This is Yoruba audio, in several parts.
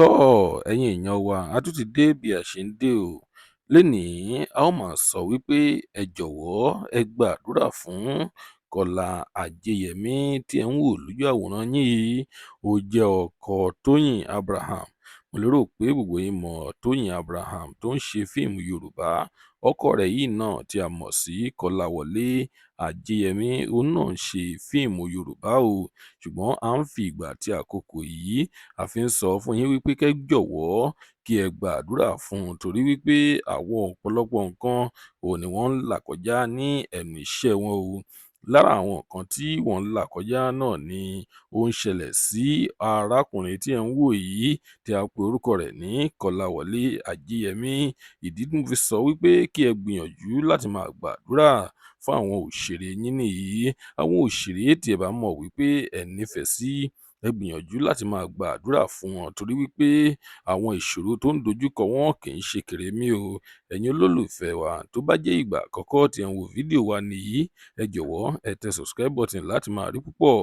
Ẹ̀yin èèyàn wa, a tún ti dé bí a ṣe ń dé o. Lénìí, a ó máa sọ wípé ẹ jọ̀wọ́ ẹ gbàdúrà fún Kọ́lá Ajéyẹmí tí ẹ̀ ń wò lójú àwòrán yín yìí. Ó jẹ́ ọkọ Tóyìn Abraham. Mo lérò pé gbogbo yín mọ̀ Tóyìn Abraham tó ń ṣe fíìmù Yorùbá. Ọkọ rẹ̀ yìí náà tí a mọ̀ sí Kọ́láwọlé Ajéyẹmí, òun náà ń ṣe fíìmù Yorùbá o. Ṣùgbọ́n à ń fi ìgbà àti àkókò yìí a fi ń sọ fún yín wípé kẹ́ jọ̀wọ́ kí ẹ gbàdúrà fún un torí wípé àwọn ọ̀pọ̀lọpọ̀ nǹkan òun ni wọ́n ń là kọjá ní ẹnu iṣẹ́ wọn o. Lára àwọn nǹkan tí wọ́n ń là kọjá náà ni ó ń ṣẹlẹ̀ sí arákùnrin tí ẹ̀ ń wò yìí tí a pe orúkọ rẹ̀ ní Kọ́láwọlé Ajéyẹmí. Ìdí tí mo fi sọ wípé kí ẹ gbìyànjú láti máa gbàdúrà fún àwọn òṣèré yín nìyí. Àwọn òṣèré tí ẹ bá mọ̀ wípé ẹ nífẹ̀ẹ́ sí, ẹ gbìyànjú láti máa gbàdúrà fún wọn torí wípé àwọn ìṣòro tó ń dojúkọ wọn kì í ṣe kèremí o. Ẹ̀yin olólùfẹ́ wa, tó bá jẹ́ ìgbà àkọ́kọ́ tí ẹ̀ ń wo fídíò wa nìyí, ẹ jọ̀wọ́ ẹ tẹ subscribe button láti máa rí púpọ̀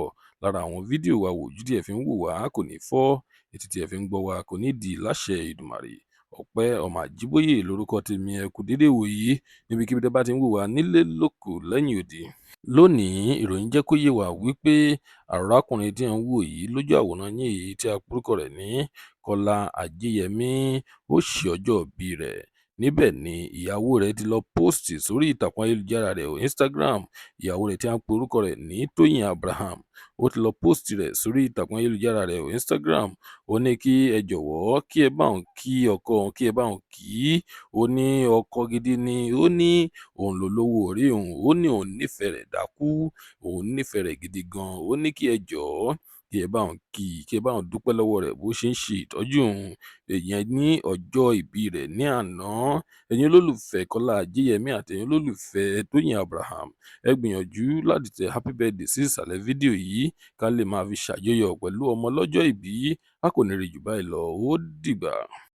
lára àwọn fídíò wa wòjú tí ẹ fi ń wò wá kò ní fọ́, etí tí ẹ fi ń gbọ́ wa kò ní di láṣẹ Èdùmàrè. Ọpẹ́ ọmọ Àjíbóyè lórúkọ tèmi, ẹ kú dédé wò yìí níbikíbi tẹ́ bá ti ń wò wá nílé lóko lẹ́yìn odi. Lónìí, ìròyìn jẹ́ kó yé wa wípé arákùnrin tí ẹ̀ ń wò yìí lójú àwòrán yín yìí tí a pe orúkọ rẹ̀ ní Kọ́lá Ajéyẹmí, ó ṣe ọjọ́ ìbí rẹ̀. Níbẹ̀ ni ìyàwó rẹ̀ ti lọ póòstì sórí ìtàkùn ayélujára rẹ̀ Instagram. Ìyàwó rẹ̀ tí a pe orúkọ rẹ̀ ní Tóyìn Abraham, ó ti lọ póòstì rẹ̀ sórí ìtàkùn ayélujára rẹ̀ Instagram. Ó ní kí ẹ jọ̀wọ́ kí ẹ bá òun kí ọkọ òun, kí ẹ bá òun kí. Ó ní ọkọ gidi ni, ó ní òun ló lówó orí òun, ó ní òun nífẹ̀ẹ́ rẹ̀ dákú, òun nífẹ̀ẹ́ rẹ̀ gidi gan. Ó ní kí ẹ jọ̀ọ́ kí ẹ bá òun kí, kí ẹ bá òun dúpẹ́ lọ́wọ́ rẹ̀ bó ṣe ń ṣe ìtọ́jú òun. Ìyẹn ní ọjọ́ ìbí rẹ̀ ní àná. Ẹ̀yin olólùfẹ́ Kọ́lá Ajéyẹmí àti ẹ̀yin olólùfẹ́ Tóyìn Abraham, ẹ gbìyànjú láti tẹ happy birthday sí ìsàlẹ̀ fídíò yìí ká lè máa fi ṣàjọyọ̀ pẹ̀lú ọmọ lọ́jọ́ ìbí. A kò ní rí jù báyìí lọ, ó dìgbà.